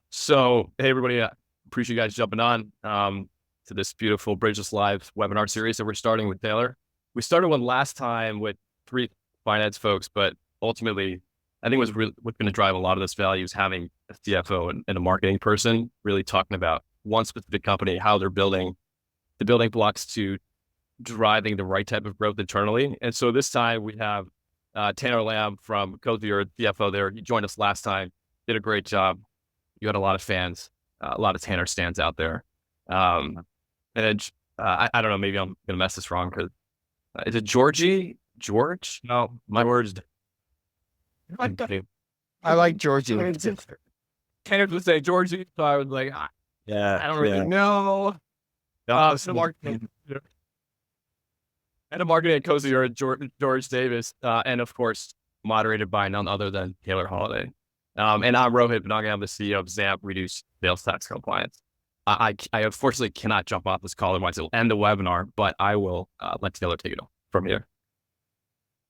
So, hey everybody, appreciate you guys jumping on to this beautiful Bridges Live webinar series that we're starting with Taylor. We started one last time with 3 finance folks, but ultimately, I think what's going to drive a lot of this value is having a CFO and a marketing person really talking about one specific company, how they're building the building blocks to driving the right type of growth internally. And so this time we have Tanner Lamb from Cozy Earth, CFO there. He joined us last time, did a great job. You had a lot of fans, a lot of Tanner stands out there. And then, I don't know, maybe I'm going to mess this wrong because is it Georgie? George? No, my words. I like Georgie. Tanner would say Georgie, so I was like, I don't really know. And a marketing at Cozy Earth, George Davis, and of course, moderated by none other than Taylor Holiday. And I'm Rohit Benaghi. I'm the CEO of Zamp, Reduce Sales Tax Compliance. I unfortunately cannot jump off this call, otherwise it'll end the webinar, but I will let Taylor take it from here.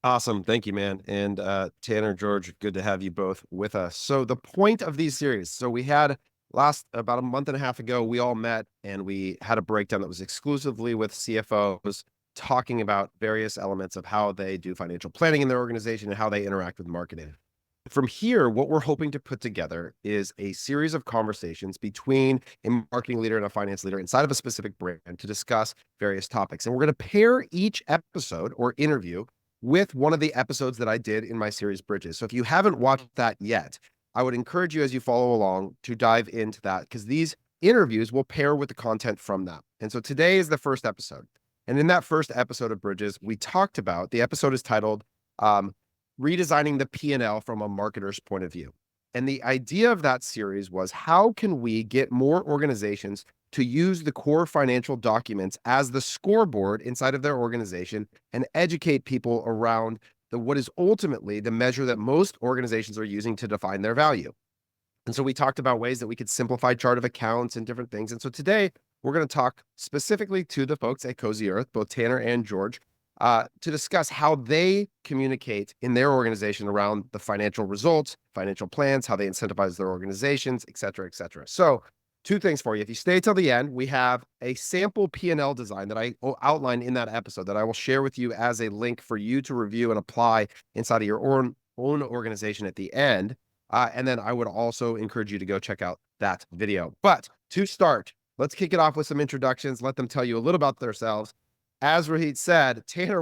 Awesome. Thank you, man. And Tanner, George, good to have you both with us. So the point of these series, so we had about a month and a half ago, we all met and we had a breakdown that was exclusively with CFOs talking about various elements of how they do financial planning in their organization and how they interact with marketing. From here, what we're hoping to put together is a series of conversations between a marketing leader and a finance leader inside of a specific brand to discuss various topics. And we're going to pair each episode or interview with one of the episodes that I did in my series Bridges. So if you haven't watched that yet, I would encourage you as you follow along to dive into that because these interviews will pair with the content from that. And so today is the first episode. And in that first episode of Bridges, we talked about, the episode is titled, Redesigning the P&L from a marketer's point of view. And the idea of that series was how can we get more organizations to use the core financial documents as the scoreboard inside of their organization and educate people around what is ultimately the measure that most organizations are using to define their value. And so we talked about ways that we could simplify chart of accounts and different things. And so today we're going to talk specifically to the folks at Cozy Earth, both Tanner and George, to discuss how they communicate in their organization around the financial results, financial plans, how they incentivize their organizations, et cetera, et cetera. So 2 things for you. If you stay till the end, we have a sample P&L design that I outlined in that episode that I will share with you as a link for you to review and apply inside of your own organization at the end. And then I would also encourage you to go check out that video. But to start, let's kick it off with some introductions. Let them tell you a little about themselves. As Rohit said, Tanner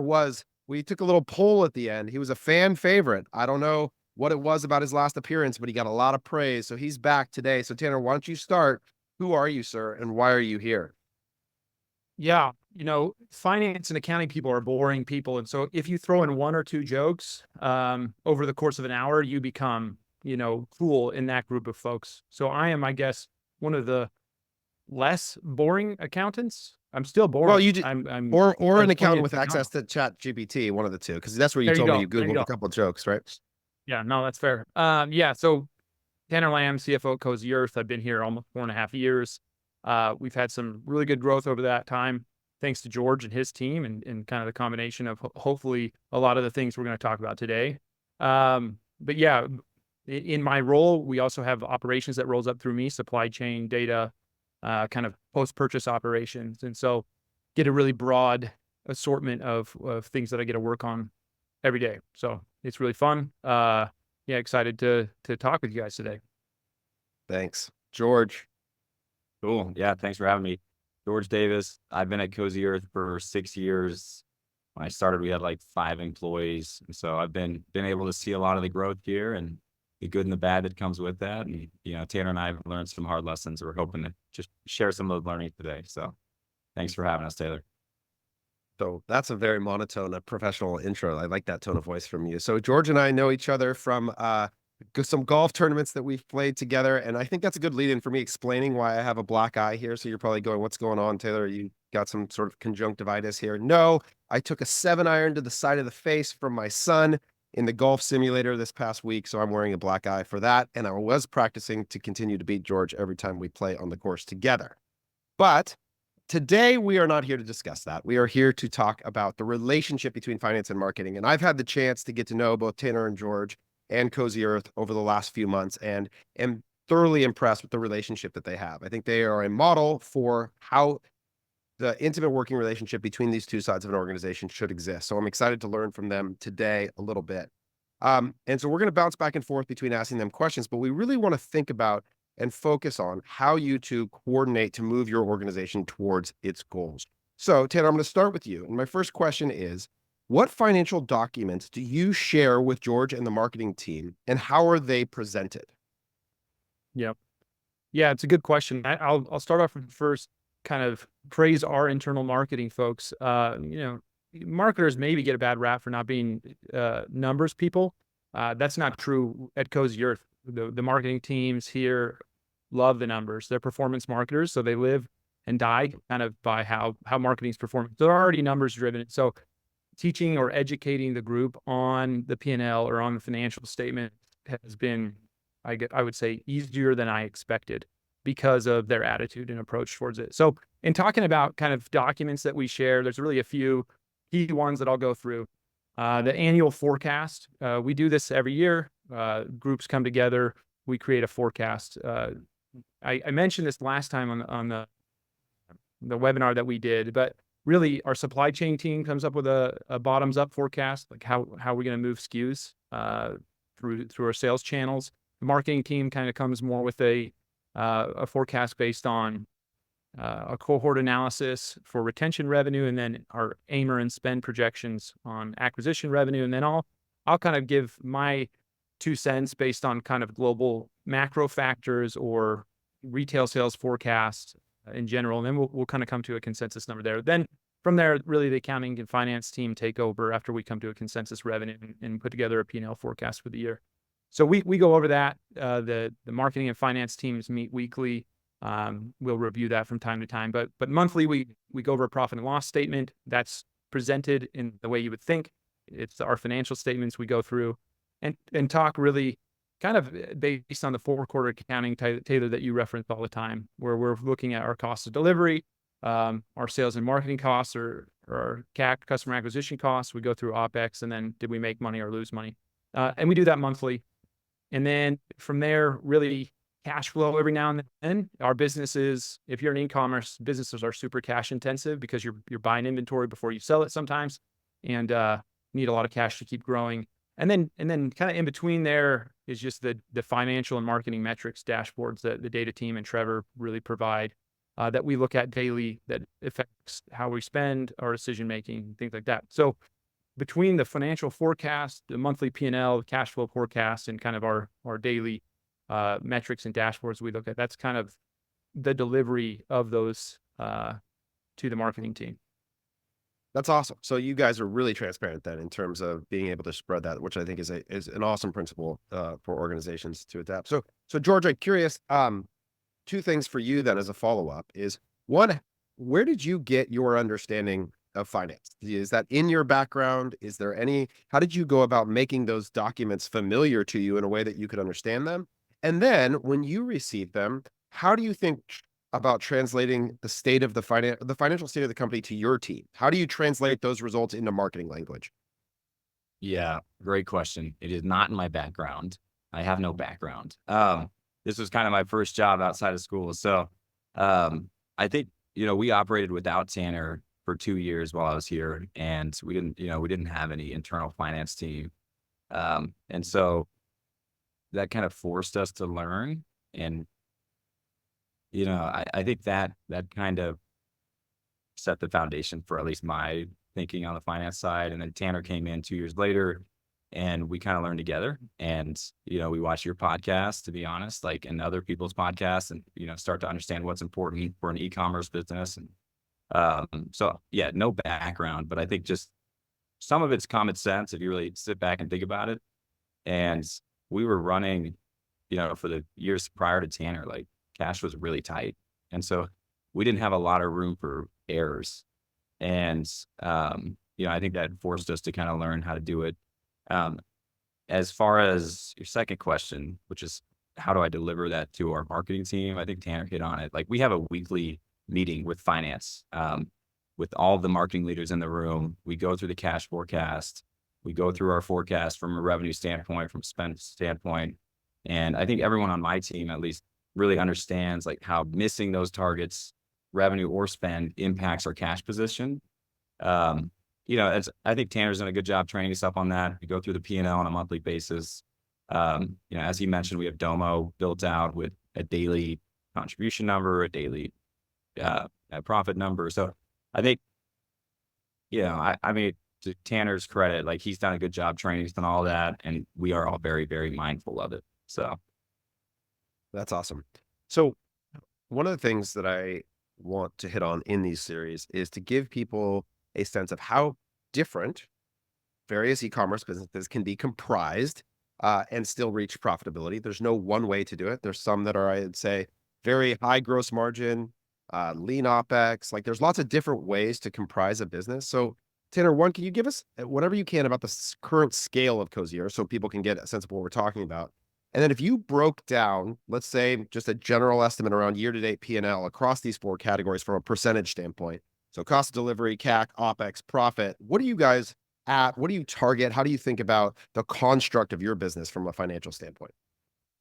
we took a little poll at the end. He was a fan favorite. I don't know what it was about his last appearance, but he got a lot of praise. So he's back today. So Tanner, why don't you start? Who are you, sir? And why are you here? Yeah, finance and accounting people are boring people. And so if you throw in 1 or 2 jokes over the course of an hour, you become, cool in that group of folks. So I am, I guess, one of the less boring accountants. I'm still boring. Well, you did, or an accountant with access to Chat GPT, one of the 2, because that's where you told me you Googled a couple of jokes, right? Yeah, no, that's fair. Yeah, so Tanner Lamb, CFO at Cozy Earth. I've been here almost 4.5 years. We've had some really good growth over that time, thanks to George and his team and kind of the combination of hopefully a lot of the things we're going to talk about today. But yeah, in my role, we also have operations that rolls up through me, supply chain, data, kind of post-purchase operations. And so get a really broad assortment of things that I get to work on every day. So it's really fun. Yeah, excited to talk with you guys today. Thanks. George. Cool. Yeah, thanks for having me. George Davis. I've been at Cozy Earth for 6 years. When I started, we had like 5 employees. And so I've been able to see a lot of the growth here and the good and the bad that comes with that. And, Tanner and I have learned some hard lessons. We're hoping to just share some of those learning today. So thanks for having us, Taylor. So that's a very monotone, a professional intro. I like that tone of voice from you. So George and I know each other from some golf tournaments that we've played together. And I think that's a good lead in for me explaining why I have a black eye here. So you're probably going, what's going on, Taylor? You got some sort of conjunctivitis here? No, I took a 7-iron to the side of the face from my son in the golf simulator this past week. So I'm wearing a black eye for that. And I was practicing to continue to beat George every time we play on the course together. But today, we are not here to discuss that. We are here to talk about the relationship between finance and marketing. And I've had the chance to get to know both Tanner and George and Cozy Earth over the last few months and am thoroughly impressed with the relationship that they have. I think they are a model for how the intimate working relationship between these two sides of an organization should exist. So I'm excited to learn from them today a little bit. And so we're going to bounce back and forth between asking them questions, but we really want to think about and focus on how you two coordinate to move your organization towards its goals. So Tanner, I'm going to start with you. And my first question is, what financial documents do you share with George and the marketing team, and how are they presented? Yep. Yeah, it's a good question. I'll start off with first kind of praise our internal marketing folks. Marketers maybe get a bad rap for not being numbers people. That's not true at Cozy Earth. The marketing teams here love the numbers. They're performance marketers, so they live and die kind of by how marketing is performing. They're already numbers driven. So teaching or educating the group on the P&L or on the financial statement has been, I would say, easier than I expected because of their attitude and approach towards it. So in talking about kind of documents that we share, there's really a few key ones that I'll go through. The annual forecast, we do this every year. Groups come together, we create a forecast. I mentioned this last time on the webinar that we did, but really our supply chain team comes up with a bottoms up forecast, like how we're going to move SKUs through our sales channels. The marketing team kind of comes more with a forecast based on a cohort analysis for retention revenue, and then our aimer and spend projections on acquisition revenue. And then I'll kind of give my 2 cents based on kind of global macro factors or retail sales forecasts in general. And then we'll kind of come to a consensus number there. Then from there, really the accounting and finance team take over after we come to a consensus revenue and put together a P&L forecast for the year. So we go over that. The marketing and finance teams meet weekly. We'll review that from time to time, but monthly we go over a profit and loss statement that's presented in the way you would think. It's our financial statements we go through and talk really kind of based on the 4-quarter accounting, Taylor, that you reference all the time, where we're looking at our cost of delivery, our sales and marketing costs, or our CAC, customer acquisition costs. We go through OpEx, and then did we make money or lose money? And we do that monthly. And then from there, really cash flow every now and then. Our businesses, if you're an e-commerce, businesses are super cash intensive because you're buying inventory before you sell it sometimes, and need a lot of cash to keep growing. And then kind of in between there is just the financial and marketing metrics dashboards that the data team and Trevor really provide that we look at daily that affects how we spend, our decision making, things like that. So between the financial forecast, the monthly P&L, the cash flow forecast, and kind of our daily metrics and dashboards we look at, that's kind of the delivery of those to the marketing team. That's awesome. So you guys are really transparent then in terms of being able to spread that, which I think is an awesome principle for organizations to adapt. So George, I'm curious, 2 things for you then as a follow-up is, one, where did you get your understanding of finance? Is that in your background? Is there how did you go about making those documents familiar to you in a way that you could understand them? And then when you receive them, how do you think about translating the state of the financial state of the company to your team? How do you translate those results into marketing language? Yeah, great question. It is not in my background. I have no background. This was kind of my first job outside of school. So I think, we operated without Tanner for 2 years while I was here, and we didn't have any internal finance team. And so that kind of forced us to learn. And, I think that kind of set the foundation for at least my thinking on the finance side. And then Tanner came in 2 years later, and we kind of learned together. And, we watch your podcast, to be honest, like, and other people's podcasts, and, start to understand what's important for an e-commerce business. And so, yeah, no background, but I think just some of it's common sense if you really sit back and think about it. And we were running, for the years prior to Tanner, like, cash was really tight. And so we didn't have a lot of room for errors. And, I think that forced us to kind of learn how to do it. As far as your second question, which is how do I deliver that to our marketing team? I think Tanner hit on it. Like, we have a weekly meeting with finance, with all the marketing leaders in the room. We go through the cash forecast. We go through our forecast from a revenue standpoint, from spend standpoint. And I think everyone on my team at least really understands like how missing those targets, revenue or spend, impacts our cash position. I think Tanner's done a good job training us up on that. We go through the P&L on a monthly basis. As he mentioned, we have Domo built out with a daily contribution number, a daily net profit number. So I think, I mean, to Tanner's credit, like he's done a good job training, he's done all that, and we are all very, very mindful of it. So That's awesome. So one of the things that I want to hit on in these series is to give people a sense of how different various e-commerce businesses can be comprised and still reach profitability. There's no one way to do it. There's some that are, I'd say, very high gross margin, lean OpEx. Like there's lots of different ways to comprise a business. So Tanner, one, can you give us whatever you can about the current scale of Cozy Earth so people can get a sense of what we're talking about? And then if you broke down, let's say just a general estimate around year-to-date P&L across these 4 categories from a percentage standpoint. So cost of delivery, CAC, OpEx, profit, what are you guys at? What do you target? How do you think about the construct of your business from a financial standpoint?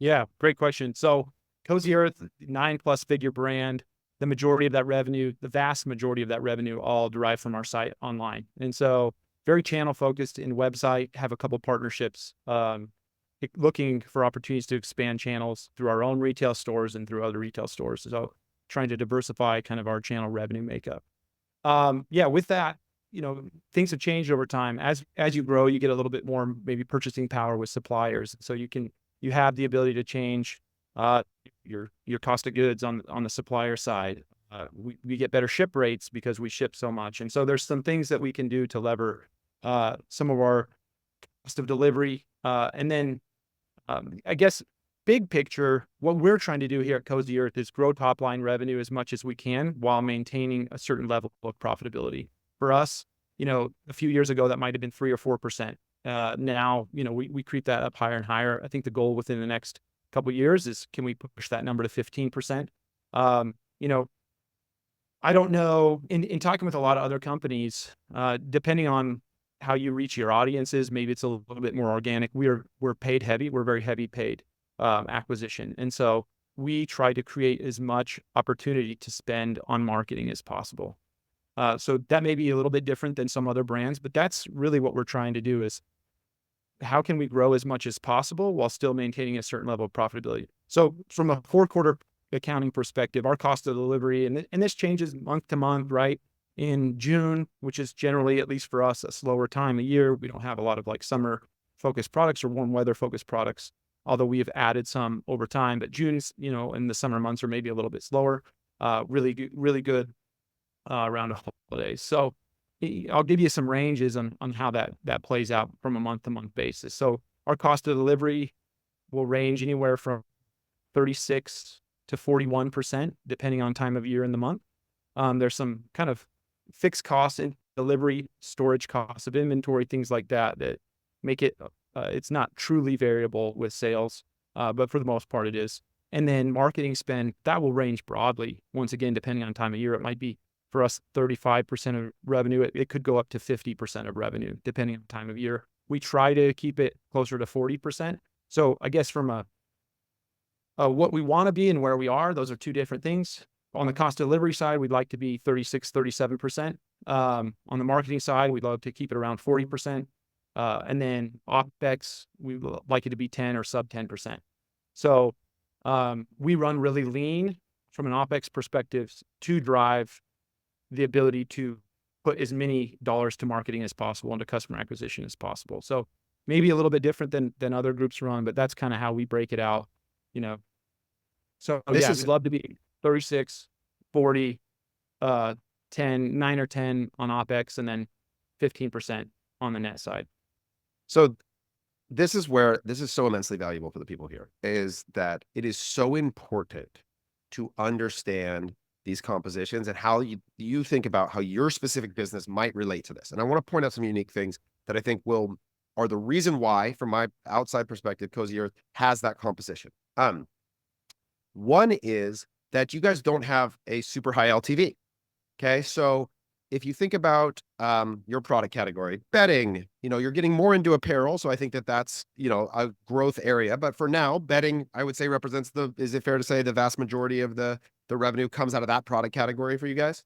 Yeah, great question. So Cozy Earth, 9+ figure brand, the majority of that revenue, the vast majority of that revenue all derived from our site online. And so very channel focused in website, have a couple partnerships, looking for opportunities to expand channels through our own retail stores and through other retail stores. So trying to diversify kind of our channel revenue makeup. With that, things have changed over time. As you grow, you get a little bit more maybe purchasing power with suppliers. So you have the ability to change your cost of goods on the supplier side. We get better ship rates because we ship so much. And so there's some things that we can do to lever some of our cost of delivery. And then I guess big picture, what we're trying to do here at Cozy Earth is grow top line revenue as much as we can while maintaining a certain level of profitability. For us, a few years ago, that might have been 3 or 4%. Now, we creep that up higher and higher. I think the goal within the next couple of years is, can we push that number to 15%? I don't know, in talking with a lot of other companies, depending on how you reach your audiences, maybe it's a little bit more organic. We're paid heavy. We're very heavy paid acquisition. And so we try to create as much opportunity to spend on marketing as possible. So that may be a little bit different than some other brands, but that's really what we're trying to do is how can we grow as much as possible while still maintaining a certain level of profitability? So from a 4-quarter accounting perspective, our cost of delivery, and this changes month to month, right? In June, which is generally, at least for us, a slower time of year. We don't have a lot of like summer focused products or warm weather focused products, although we have added some over time. But June's, in the summer months are maybe a little bit slower. Really good around the holidays. So I'll give you some ranges on how that plays out from a month to month basis. So our cost of delivery will range anywhere from 36 to 41%, depending on time of year in the month. There's some kind of fixed costs in delivery, storage costs of inventory, things like that make it, it's not truly variable with sales, but for the most part it is. And then marketing spend, that will range broadly. Once again, depending on time of year, it might be for us 35% of revenue. It could go up to 50% of revenue, depending on time of year. We try to keep it closer to 40%. So I guess from what we want to be and where we are, those are two different things. On the cost of delivery side, we'd like to be 36, 37%. On the marketing side, we'd love to keep it around 40%. And then OpEx, we would like it to be 10 or sub 10%. So we run really lean from an OpEx perspective to drive the ability to put as many dollars to marketing as possible and to customer acquisition as possible. So maybe a little bit different than other groups run, but that's kind of how we break it out, So we'd love to be 36, 40, 10, 9 or 10 on OpEx, and then 15% on the net side. So this is so immensely valuable for the people here, is that it is so important to understand these compositions and how you think about how your specific business might relate to this. And I want to point out some unique things that I think are the reason why, from my outside perspective, Cozy Earth has that composition. One is that you guys don't have a super high LTV. Okay. So if you think about your product category, bedding, you're getting more into apparel. So I think that that's, a growth area. But for now, bedding, I would say represents is it fair to say the vast majority of the revenue comes out of that product category for you guys?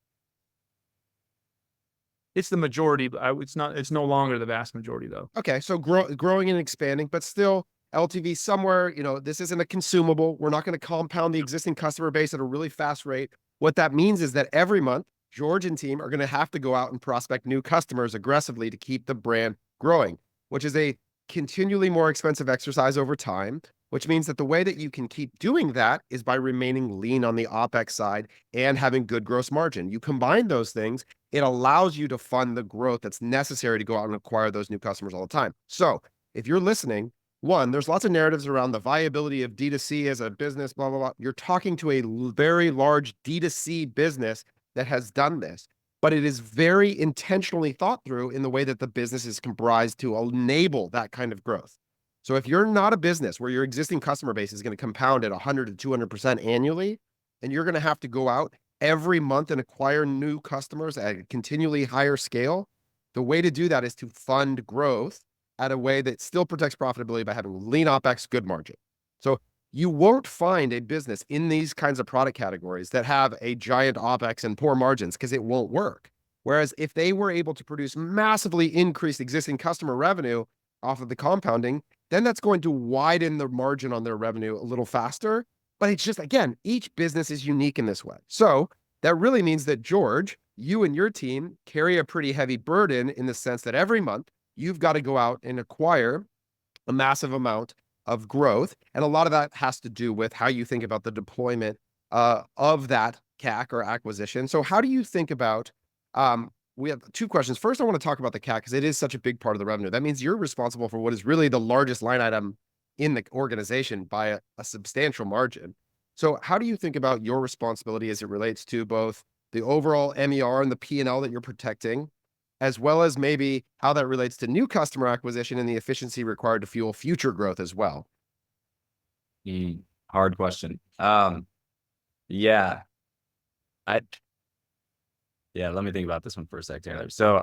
It's the majority, but it's no longer the vast majority though. Okay. So growing and expanding, but still LTV somewhere, this isn't a consumable. We're not going to compound the existing customer base at a really fast rate. What that means is that every month, George and team are going to have to go out and prospect new customers aggressively to keep the brand growing, which is a continually more expensive exercise over time, which means that the way that you can keep doing that is by remaining lean on the OpEx side and having good gross margin. You combine those things, it allows you to fund the growth that's necessary to go out and acquire those new customers all the time. So if you're listening, one, there's lots of narratives around the viability of D2C as a business, blah, blah, blah. You're talking to a very large D2C business that has done this, but it is very intentionally thought through in the way that the business is comprised to enable that kind of growth. So if you're not a business where your existing customer base is going to compound at 100 to 200% annually, and you're going to have to go out every month and acquire new customers at a continually higher scale, the way to do that is to fund growth at a way that still protects profitability by having lean OpEx, good margin. So you won't find a business in these kinds of product categories that have a giant OpEx and poor margins because it won't work. Whereas if they were able to produce massively increased existing customer revenue off of the compounding, then that's going to widen the margin on their revenue a little faster. But it's just, again, each business is unique in this way. So that really means that, George, you and your team carry a pretty heavy burden in the sense that every month you've got to go out and acquire a massive amount of growth. And a lot of that has to do with how you think about the deployment of that CAC or acquisition. So how do you think about, we have two questions. First, I want to talk about the CAC because it is such a big part of the revenue. That means you're responsible for what is really the largest line item in the organization by a substantial margin. So how do you think about your responsibility as it relates to both the overall MER and the P&L that you're protecting, as well as maybe how that relates to new customer acquisition and the efficiency required to fuel future growth as well? Hard question. Yeah. Let me think about this one for a sec, Taylor. So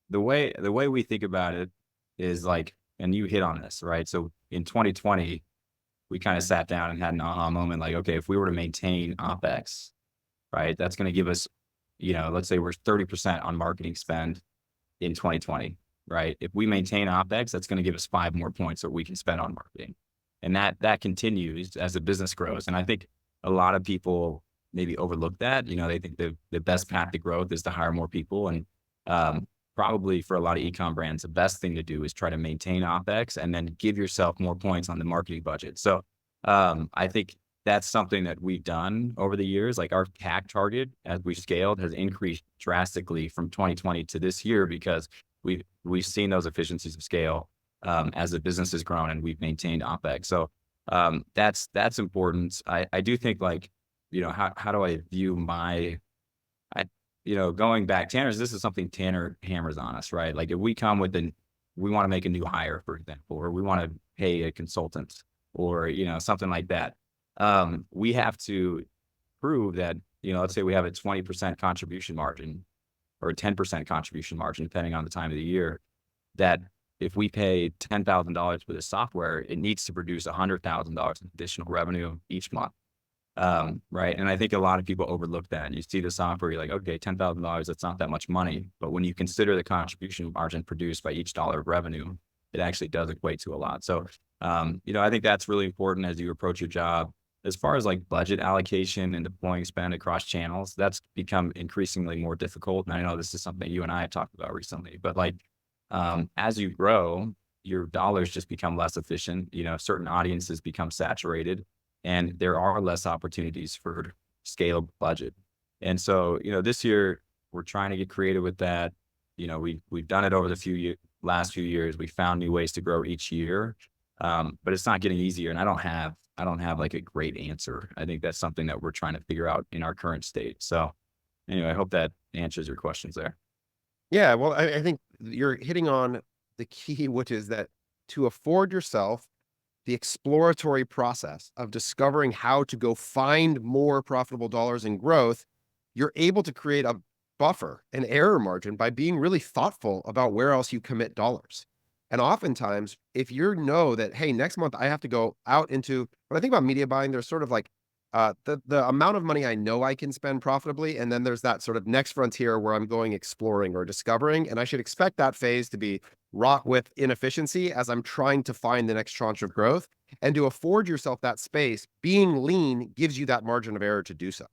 the way we think about it is like, and you hit on this, right? So in 2020, we kind of sat down and had an aha moment, like, okay, if we were to maintain OpEx, right, that's going to give us, let's say we're 30% on marketing spend in 2020, right? If we maintain OpEx, that's going to give us 5 more points that we can spend on marketing. And that continues as the business grows. And I think a lot of people maybe overlook that. They think the best path to growth is to hire more people. And probably for a lot of e-com brands, the best thing to do is try to maintain OpEx and then give yourself more points on the marketing budget. So I think that's something that we've done over the years. Like our CAC target, as we've scaled, has increased drastically from 2020 to this year because we've seen those efficiencies of scale as the business has grown and we've maintained OpEx. So that's important. I do think like, how do I view going back, this is something Tanner hammers on us, right? Like if we come with we want to make a new hire, for example, or we want to pay a consultant or, something like that. We have to prove that, let's say we have a 20% contribution margin or a 10% contribution margin, depending on the time of the year, that if we pay $10,000 for this software, it needs to produce $100,000 in additional revenue each month. Right. And I think a lot of people overlook that. And you see the software, you're like, okay, $10,000, that's not that much money. But when you consider the contribution margin produced by each dollar of revenue, it actually does equate to a lot. So, I think that's really important as you approach your job. As far as like budget allocation and deploying spend across channels, that's become increasingly more difficult. And I know this is something you and I have talked about recently, but like, as you grow, your dollars just become less efficient. Certain audiences become saturated. And there are less opportunities for scale budget. And so, this year we're trying to get creative with that. We've done it over the last few years. We found new ways to grow each year, but it's not getting easier. And I don't have like a great answer. I think that's something that we're trying to figure out in our current state. So anyway, I hope that answers your questions there. Yeah, well, I think you're hitting on the key, which is that to afford yourself the exploratory process of discovering how to go find more profitable dollars in growth, you're able to create buffer, an error margin by being really thoughtful about where else you commit dollars. And oftentimes, if you know that, hey, next month I have to go out into, when I think about media buying, there's sort of like the amount of money I know I can spend profitably. And then there's that sort of next frontier where I'm going exploring or discovering. And I should expect that phase to be wrought with inefficiency as I'm trying to find the next tranche of growth. And to afford yourself that space, being lean gives you that margin of error to do so.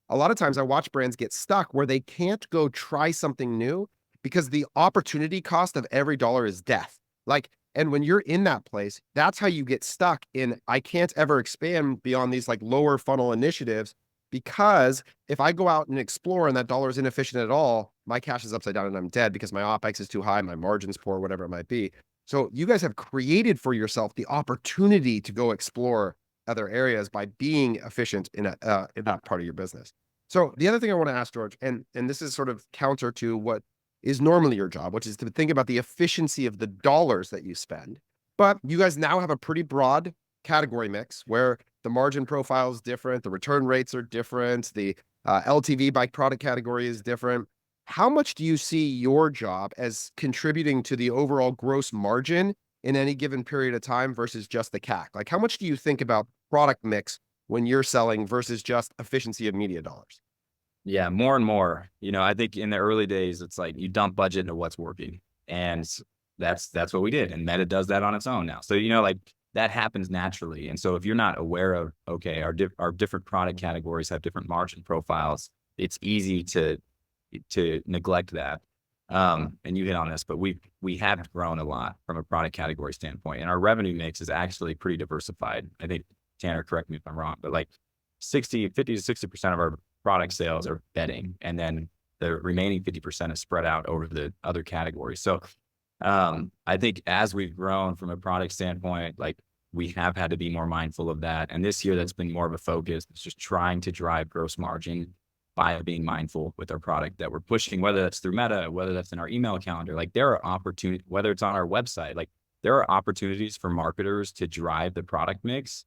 A lot of times I watch brands get stuck where they can't go try something new because the opportunity cost of every dollar is death. Like, and when you're in that place, that's how you get stuck in, I can't ever expand beyond these like lower funnel initiatives, because if I go out and explore and that dollar is inefficient at all, my cash is upside down and I'm dead because my OpEx is too high, my margin's poor, whatever it might be. So you guys have created for yourself the opportunity to go explore other areas by being efficient in that part of your business. So the other thing I want to ask George, and this is sort of counter to what is normally your job, which is to think about the efficiency of the dollars that you spend. But you guys now have a pretty broad category mix where the margin profile is different, the return rates are different, the LTV by product category is different. How much do you see your job as contributing to the overall gross margin in any given period of time versus just the CAC? Like, how much do you think about product mix when you're selling versus just efficiency of media dollars? Yeah, more and more. I think in the early days, it's like you dump budget into what's working, and that's what we did. And Meta does that on its own now. So like that happens naturally. And so if you're not aware of, okay, our different product categories have different margin profiles, it's easy to neglect that. And you hit on this, but we have grown a lot from a product category standpoint, and our revenue mix is actually pretty diversified. I think Tanner, correct me if I'm wrong, but like 50 to 60% of our product sales are bedding, and then the remaining 50% is spread out over the other categories. So I think as we've grown from a product standpoint, like we have had to be more mindful of that. And this year that's been more of a focus. It's just trying to drive gross margin by being mindful with our product that we're pushing, whether that's through Meta, whether that's in our email calendar. Like there are opportunities, whether it's on our website, like there are opportunities for marketers to drive the product mix.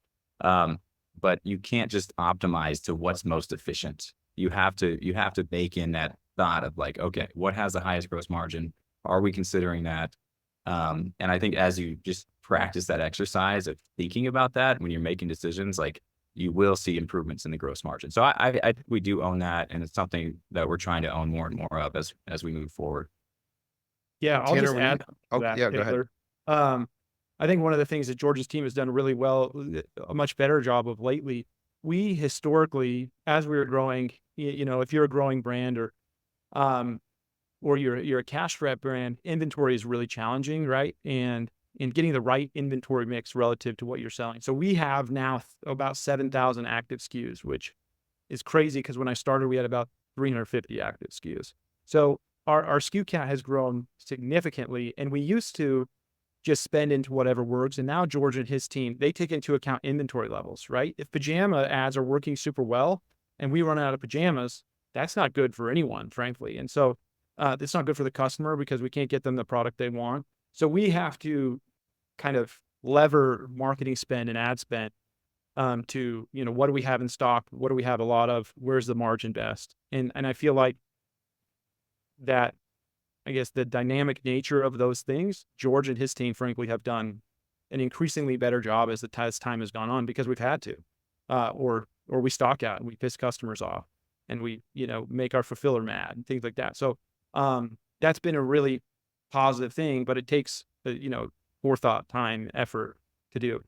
But you can't just optimize to what's most efficient. You have to bake in that thought of like, okay, what has the highest gross margin? Are we considering that? And I think as you just practice that exercise of thinking about that when you're making decisions, like you will see improvements in the gross margin. So I think we do own that, and it's something that we're trying to own more and more of as we move forward. Yeah, I'll Tanner, just add to that, yeah, go ahead. Taylor. I think one of the things that George's team has done really well, a much better job of lately, we historically, as we were growing, if you're a growing brand or you're a cash rep brand, inventory is really challenging, right? And in getting the right inventory mix relative to what you're selling. So we have now about 7,000 active SKUs, which is crazy because when I started, we had about 350 active SKUs. So our SKU count has grown significantly, and we used to just spend into whatever works. And now George and his team, they take into account inventory levels, right? If pajama ads are working super well and we run out of pajamas, that's not good for anyone, frankly. And so it's not good for the customer because we can't get them the product they want. So we have to kind of lever marketing spend and ad spend to, what do we have in stock? What do we have a lot of? Where's the margin best? And I feel like that, I guess, the dynamic nature of those things, George and his team, frankly, have done an increasingly better job as time has gone on because we've had to, or we stock out and we piss customers off and we, make our fulfiller mad and things like that. So that's been a really positive thing, but it takes, forethought, time, effort to do.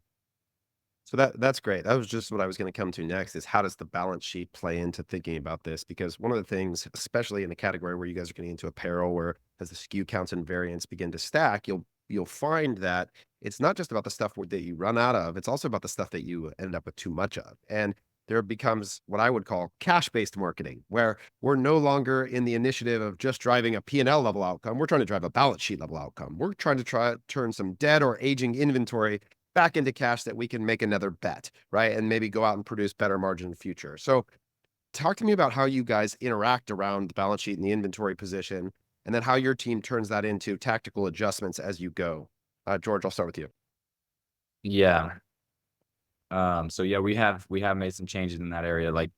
So that's great. That was just what I was going to come to next, is how does the balance sheet play into thinking about this? Because one of the things, especially in the category where you guys are getting into apparel, where as the SKU counts and variants begin to stack, you'll find that it's not just about the stuff that you run out of, it's also about the stuff that you end up with too much of. And there becomes what I would call cash-based marketing, where we're no longer in the initiative of just driving a P&L level outcome. We're trying to drive a balance sheet level outcome. We're trying to turn some dead or aging inventory back into cash that we can make another bet, right? And maybe go out and produce better margin in the future. So talk to me about how you guys interact around the balance sheet and the inventory position, and then how your team turns that into tactical adjustments as you go. George, I'll start with you. Yeah. So yeah, we have made some changes in that area. Like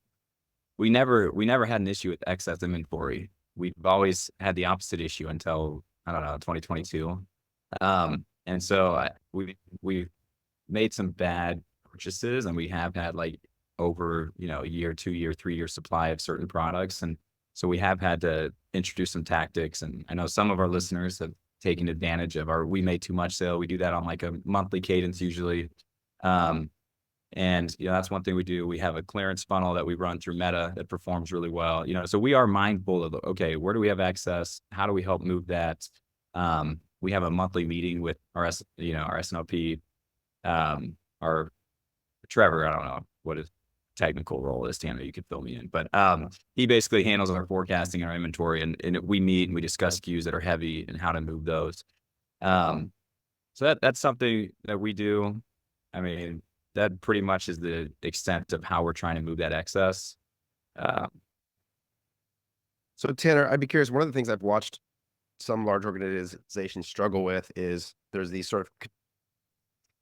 we never had an issue with excess inventory. we've always had the opposite issue until, I don't know, 2022. And so we've made some bad purchases, and we have had like over, a year, 2 year, 3 year supply of certain products. And so we have had to introduce some tactics. And I know some of our listeners have taken advantage of we made too much sale. We do that on like a monthly cadence usually. And that's one thing we do. We have a clearance funnel that we run through Meta that performs really well. So we are mindful of, okay, where do we have excess? How do we help move that? We have a monthly meeting with our SNLP, our Trevor. I don't know what his technical role is. Tanner, you could fill me in, but he basically handles our forecasting and our inventory, and we meet and we discuss SKUs that are heavy and how to move those. So that's something that we do. I mean, that pretty much is the extent of how we're trying to move that excess. So Tanner, I'd be curious, one of the things I've watched some large organizations struggle with is there's these sort of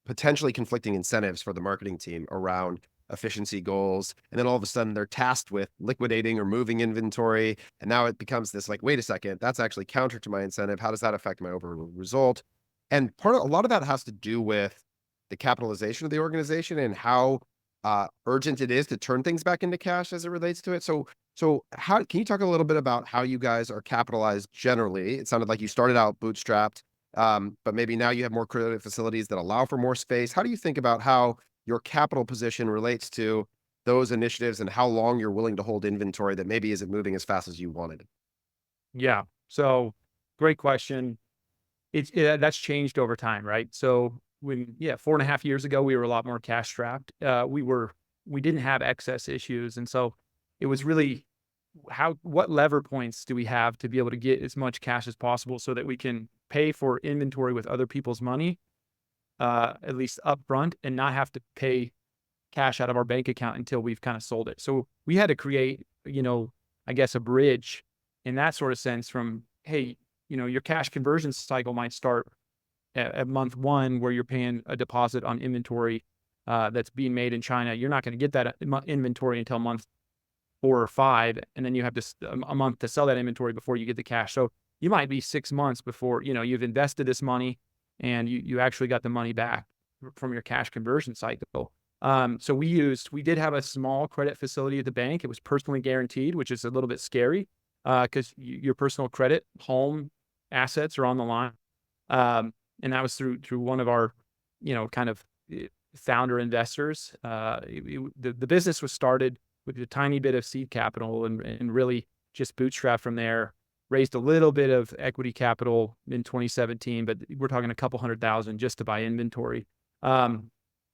potentially conflicting incentives for the marketing team around efficiency goals. And then all of a sudden they're tasked with liquidating or moving inventory. And now it becomes this like, wait a second, that's actually counter to my incentive. How does that affect my overall result? And a lot of that has to do with the capitalization of the organization and how urgent it is to turn things back into cash as it relates to it. So how can you talk a little bit about how you guys are capitalized generally? It sounded like you started out bootstrapped, but maybe now you have more credit facilities that allow for more space. How do you think about how your capital position relates to those initiatives and how long you're willing to hold inventory that maybe isn't moving as fast as you wanted? Yeah. So great question. That's changed over time, right? So 4.5 years ago, we were a lot more cash strapped. We didn't have excess issues. And so it was really what lever points do we have to be able to get as much cash as possible so that we can pay for inventory with other people's money, at least upfront, and not have to pay cash out of our bank account until we've kind of sold it. So we had to create, I guess, a bridge in that sort of sense from, hey, your cash conversion cycle might start at month 1 where you're paying a deposit on inventory that's being made in China. You're not going to get that inventory until month 4 or 5, and then you have a month to sell that inventory before you get the cash. So you might be 6 months before you've invested this money and you actually got the money back from your cash conversion cycle. So we did have a small credit facility at the bank. It was personally guaranteed, which is a little bit scary because your personal credit, home, assets are on the line. And that was through one of our, kind of founder investors. The business was started with a tiny bit of seed capital and really just bootstrapped from there. Raised a little bit of equity capital in 2017, but we're talking a couple $100,000 just to buy inventory. And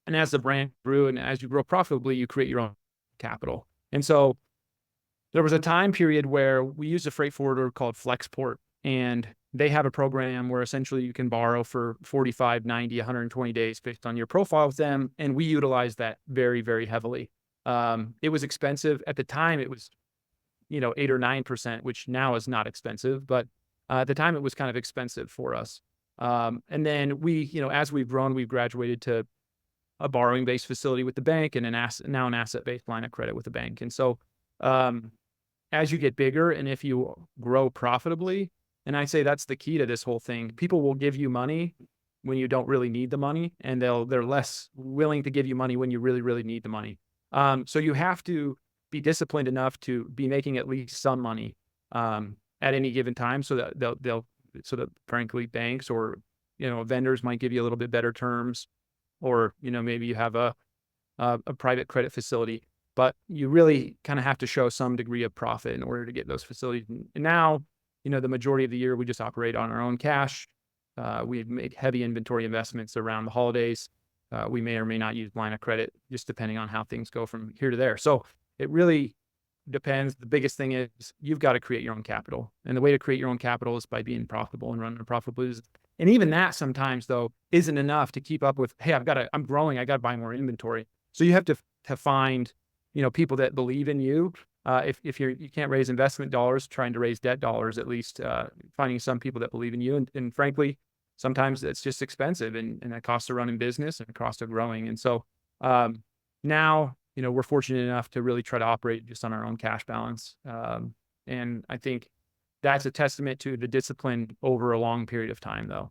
as the brand grew and as you grow profitably, you create your own capital. And so there was a time period where we used a freight forwarder called Flexport, and they have a program where essentially you can borrow for 45, 90, 120 days based on your profile with them. And we utilized that very, very heavily. It was expensive. At the time, it was, 8 or 9%, which now is not expensive, but at the time it was kind of expensive for us. And then as we've grown, we've graduated to a borrowing-based facility with the bank and now an asset-based line of credit with the bank. And so as you get bigger and if you grow profitably, and I say that's the key to this whole thing, people will give you money when you don't really need the money, and they're less willing to give you money when you really, really need the money. So you have to be disciplined enough to be making at least some money at any given time, so that frankly banks or vendors might give you a little bit better terms, or maybe you have a private credit facility, but you really kind of have to show some degree of profit in order to get those facilities. And now, the majority of the year we just operate on our own cash. We've made heavy inventory investments around the holidays. We may or may not use line of credit, just depending on how things go from here to there. So it really depends. The biggest thing is you've got to create your own capital. And the way to create your own capital is by being profitable and running a profitable business. And even that sometimes, though, isn't enough to keep up with, hey, I'm growing, I got to buy more inventory. So you have to find, people that believe in you. If you can't raise investment dollars, trying to raise debt dollars, at least finding some people that believe in you. And frankly, sometimes it's just expensive and that costs of running business and the cost of growing. And so now, we're fortunate enough to really try to operate just on our own cash balance. And I think that's a testament to the discipline over a long period of time, though.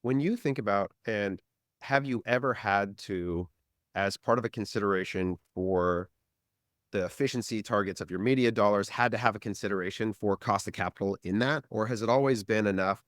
When you think about, and have you ever had to, as part of a consideration for the efficiency targets of your media dollars, had to have a consideration for cost of capital in that? Or has it always been enough?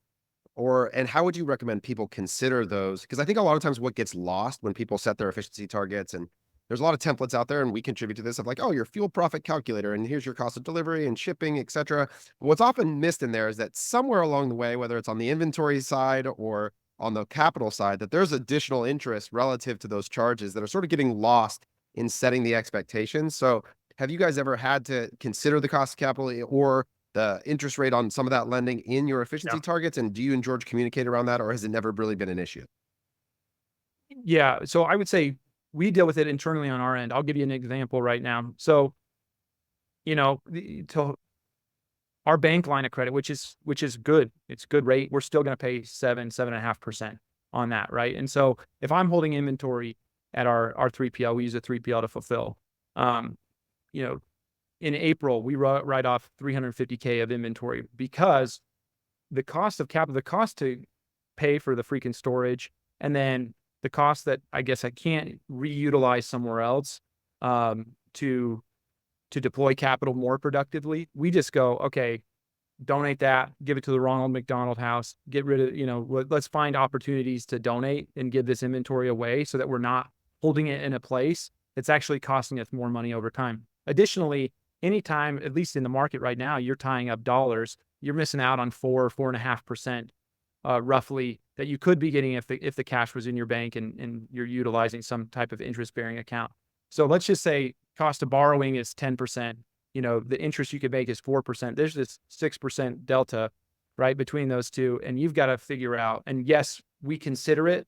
And how would you recommend people consider those? Because I think a lot of times what gets lost when people set their efficiency targets, and there's a lot of templates out there, and we contribute to this of like, oh, your fuel profit calculator, and here's your cost of delivery and shipping, et cetera. What's often missed in there is that somewhere along the way, whether it's on the inventory side or on the capital side, that there's additional interest relative to those charges that are sort of getting lost in setting the expectations. So have you guys ever had to consider the cost of capital or the interest rate on some of that lending in your efficiency Yeah. targets? And do you and George communicate around that, or has it never really been an issue? Yeah. So I would say we deal with it internally on our end. I'll give you an example right now. So, to our bank line of credit, which is good. It's good rate. We're still going to pay 7.5% on that. Right. And so if I'm holding inventory at our 3PL, we use a 3PL to fulfill, you know, in April, we write off $350K of inventory because the cost of capital, the cost to pay for the freaking storage, and then the cost that I guess I can't reutilize somewhere else to deploy capital more productively. We just go, okay, donate that, give it to the Ronald McDonald House, get rid of, let's find opportunities to donate and give this inventory away so that we're not holding it in a place that's actually costing us more money over time. Additionally, anytime, at least in the market right now, you're tying up dollars, you're missing out on 4.5%, roughly, that you could be getting if the cash was in your bank and you're utilizing some type of interest-bearing account. So let's just say cost of borrowing is 10%. The interest you could make is 4%. There's this 6% delta, right, between those two, and you've got to figure out. And yes, we consider it.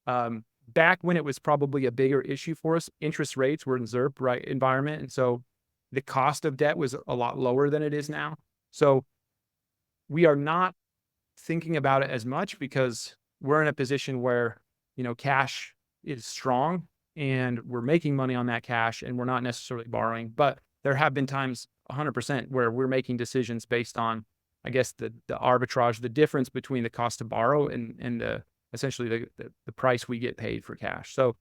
Back when it was probably a bigger issue for us, interest rates were in ZIRP, right, environment, and so the cost of debt was a lot lower than it is now. So we are not thinking about it as much because we're in a position where, cash is strong and we're making money on that cash and we're not necessarily borrowing. But there have been times 100% where we're making decisions based on, I guess, the arbitrage, the difference between the cost to borrow and essentially the price we get paid for cash. So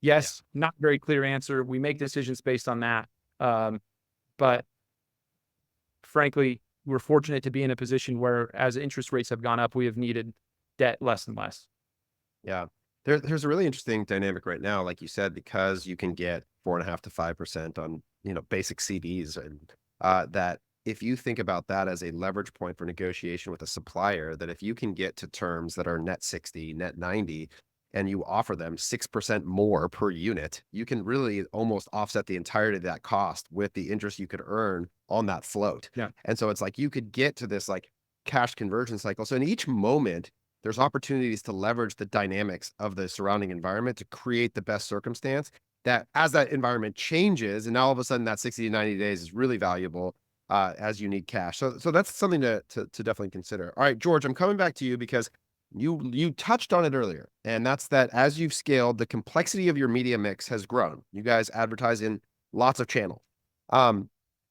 yes, not very clear answer. We make decisions based on that. But frankly, we're fortunate to be in a position where as interest rates have gone up, we have needed debt less and less. Yeah. There's a really interesting dynamic right now, like you said, because you can get 4.5 to 5% on, basic CDs, and that if you think about that as a leverage point for negotiation with a supplier, that if you can get to terms that are net 60, net 90, and you offer them 6% more per unit, you can really almost offset the entirety of that cost with the interest you could earn on that float. Yeah. And so it's like you could get to this like cash conversion cycle. So in each moment, there's opportunities to leverage the dynamics of the surrounding environment to create the best circumstance that as that environment changes, and now all of a sudden that 60 to 90 days is really valuable as you need cash. So that's something to definitely consider. All right, George, I'm coming back to you because you touched on it earlier, and that's that as you've scaled, the complexity of your media mix has grown. You guys advertise in lots of channels.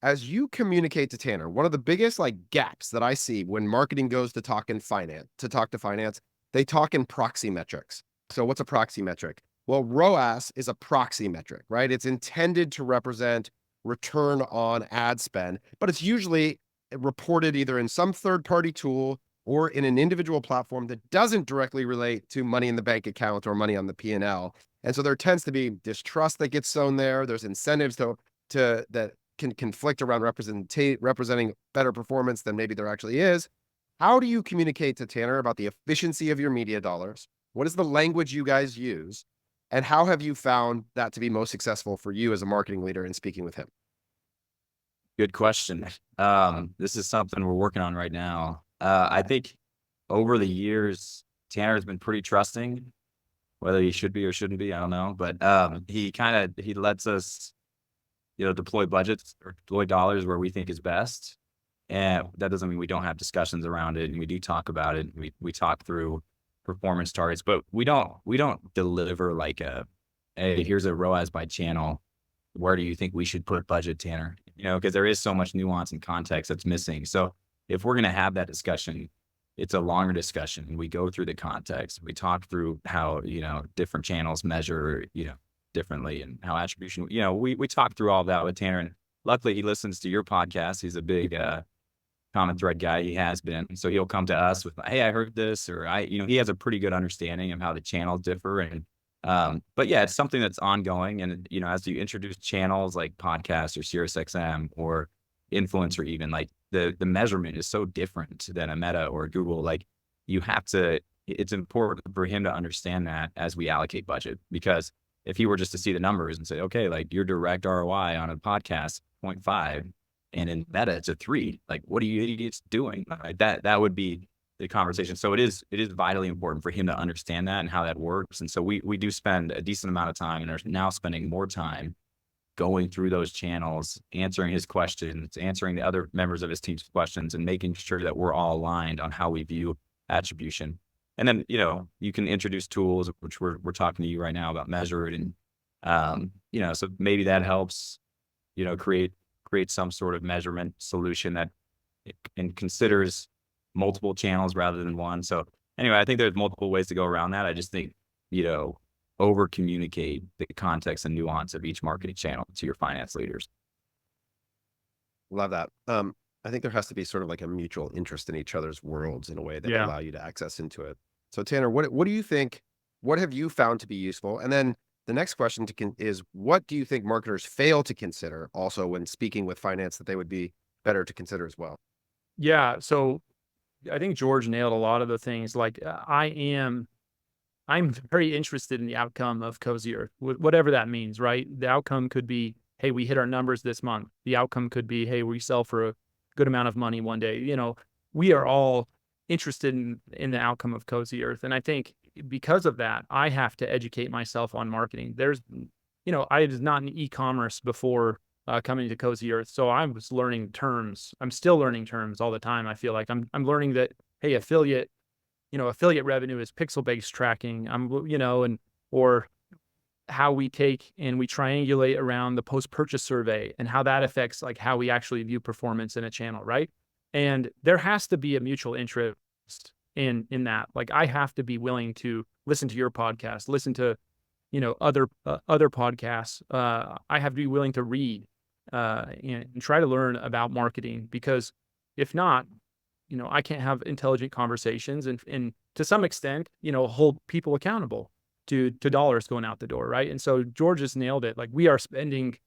As you communicate to Tanner, one of the biggest like gaps that I see when marketing goes to talk to finance, they talk in proxy metrics. So what's a proxy metric? Well, ROAS is a proxy metric, right? It's intended to represent return on ad spend, but it's usually reported either in some third-party tool or in an individual platform that doesn't directly relate to money in the bank account or money on the P&L. And so there tends to be distrust that gets sown there. There's incentives that can conflict around representing better performance than maybe there actually is. How do you communicate to Tanner about the efficiency of your media dollars? What is the language you guys use? And how have you found that to be most successful for you as a marketing leader in speaking with him? Good question. This is something we're working on right now. I think over the years, Tanner has been pretty trusting, whether he should be or shouldn't be, I don't know. But he lets us, deploy budgets or deploy dollars where we think is best. And that doesn't mean we don't have discussions around it. And we do talk about it. We talk through performance targets, but we don't deliver like hey, here's a ROAS by channel. Where do you think we should put budget, Tanner? because there is so much nuance and context that's missing. So if we're going to have that discussion, it's a longer discussion. We go through the context. We talk through how, different channels measure, differently, and how attribution, we talk through all that with Tanner. And luckily he listens to your podcast. He's a big, common thread guy. He has been. So he'll come to us with, hey, I heard this, or he has a pretty good understanding of how the channels differ. And, but yeah, it's something that's ongoing. And, as you introduce channels like podcasts or SiriusXM or influencer, even like the measurement is so different than a Meta or a Google. Like it's important for him to understand that as we allocate budget, because if he were just to see the numbers and say, okay, like your direct ROI on a podcast, 0.5, and in Meta, it's a 3. Like, what are you idiots doing? Like, that would be the conversation. So it is vitally important for him to understand that and how that works. And so we do spend a decent amount of time, and are now spending more time going through those channels, answering his questions, answering the other members of his team's questions, and making sure that we're all aligned on how we view attribution. And then, you can introduce tools, which we're talking to you right now about Measure It. And, so maybe that helps, create some sort of measurement solution that considers multiple channels rather than one. So anyway, I think there's multiple ways to go around that. I just think, over communicate the context and nuance of each marketing channel to your finance leaders. Love that. I think there has to be sort of like a mutual interest in each other's worlds in a way that allow you to access into it. So Tanner, what do you think, what have you found to be useful? And then the next question is, what do you think marketers fail to consider also when speaking with finance that they would be better to consider as well? Yeah. So I think George nailed a lot of the things. Like I'm very interested in the outcome of Cozy Earth, whatever that means, right? The outcome could be, hey, we hit our numbers this month. The outcome could be, hey, we sell for a good amount of money one day. We are all interested in the outcome of Cozy Earth. And I think because of that, I have to educate myself on marketing. I was not in e-commerce before coming to Cozy Earth. So I was learning terms. I'm still learning terms all the time. I feel like I'm learning that, hey, affiliate revenue is pixel-based tracking. Or how we take and we triangulate around the post-purchase survey and how that affects like how we actually view performance in a channel, right? And there has to be a mutual interest in that. Like I have to be willing to listen to your podcast, listen to, other podcasts. I have to be willing to read and try to learn about marketing, because if not, I can't have intelligent conversations and to some extent, hold people accountable to dollars going out the door, right? And so George has nailed it. Like we are spending,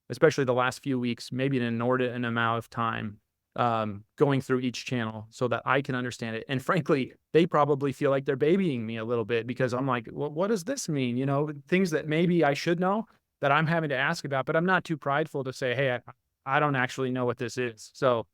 especially the last few weeks, maybe an inordinate amount of time going through each channel so that I can understand it. And frankly, they probably feel like they're babying me a little bit, because I'm like, well, what does this mean? Things that maybe I should know that I'm having to ask about, but I'm not too prideful to say, hey, I don't actually know what this is. So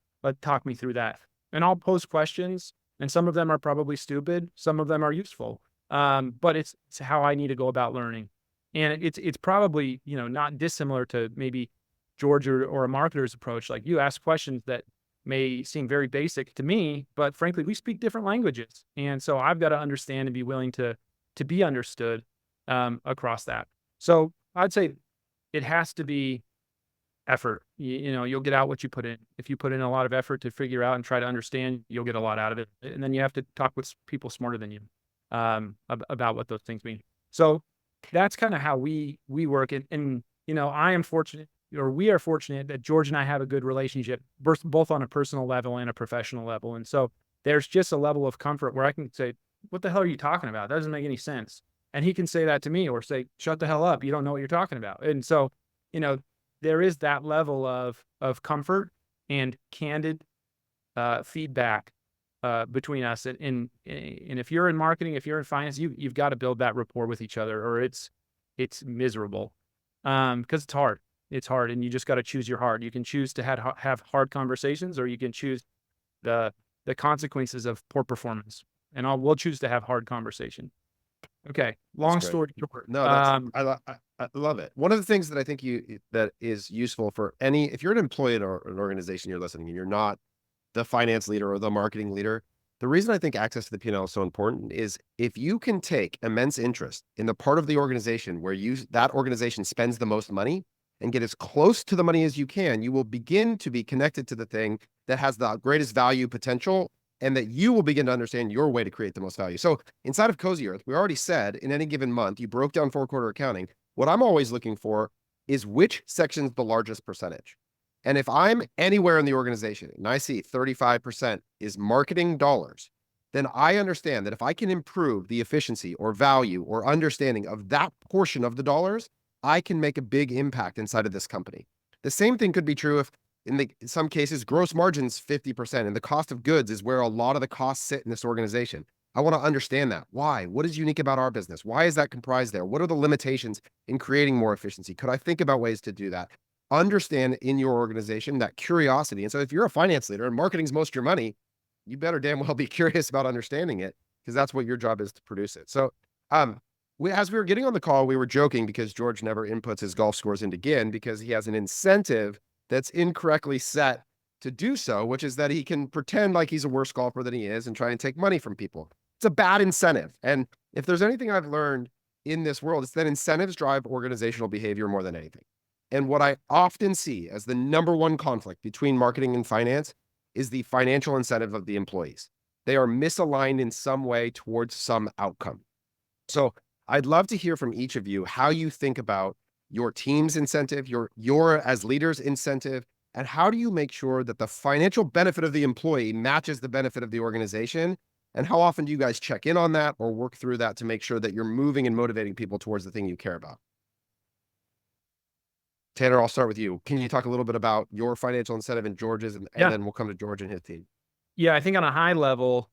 talk me through that. And I'll pose questions, and some of them are probably stupid. Some of them are useful. But it's how I need to go about learning. And it's probably, not dissimilar to maybe George or a marketer's approach. Like you ask questions that may seem very basic to me, but frankly, we speak different languages. And so I've got to understand and be willing to be understood across that. So I'd say it has to be effort. You'll get out what you put in. If you put in a lot of effort to figure out and try to understand, you'll get a lot out of it. And then you have to talk with people smarter than you about what those things mean. So that's kind of how we work. And I am fortunate, or we are fortunate, that George and I have a good relationship, both on a personal level and a professional level. And so there's just a level of comfort where I can say, what the hell are you talking about? That doesn't make any sense. And he can say that to me, or say, shut the hell up. You don't know what you're talking about. And so, there is that level of comfort and candid feedback between us. And if you're in marketing, if you're in finance, you've got to build that rapport with each other, or it's miserable, because it's hard. It's hard, and you just got to choose your heart. You can choose to have hard conversations, or you can choose the consequences of poor performance. And we'll choose to have hard conversation. Okay, long story short. No, I love it. One of the things that I think that is useful for if you're an employee at an organization, you're listening, and you're not the finance leader or the marketing leader, the reason I think access to the P&L is so important is if you can take immense interest in the part of the organization where that organization spends the most money, and get as close to the money as you can, you will begin to be connected to the thing that has the greatest value potential, and that you will begin to understand your way to create the most value. So inside of Cozy Earth, we already said in any given month, you broke down 4-quarter accounting. What I'm always looking for is which section's the largest percentage. And if I'm anywhere in the organization and I see 35% is marketing dollars, then I understand that if I can improve the efficiency or value or understanding of that portion of the dollars, I can make a big impact inside of this company. The same thing could be true if in some cases, gross margins 50%, and the cost of goods is where a lot of the costs sit in this organization. I want to understand that. Why? What is unique about our business? Why is that comprised there? What are the limitations in creating more efficiency? Could I think about ways to do that? Understand in your organization that curiosity. And so if you're a finance leader and marketing's most of your money, you better damn well be curious about understanding it, because that's what your job is, to produce it. So as we were getting on the call, we were joking because George never inputs his golf scores into GIN because he has an incentive that's incorrectly set to do so, which is that he can pretend like he's a worse golfer than he is and try and take money from people. It's a bad incentive. And if there's anything I've learned in this world, it's that incentives drive organizational behavior more than anything. And what I often see as the number one conflict between marketing and finance is the financial incentive of the employees. They are misaligned in some way towards some outcome. So I'd love to hear from each of you how you think about your team's incentive, your as leaders' incentive, and how do you make sure that the financial benefit of the employee matches the benefit of the organization? And how often do you guys check in on that or work through that to make sure that you're moving and motivating people towards the thing you care about? Tanner, I'll start with you. Can you talk a little bit about your financial incentive and George's, and then we'll come to George and his team? Yeah, I think on a high level,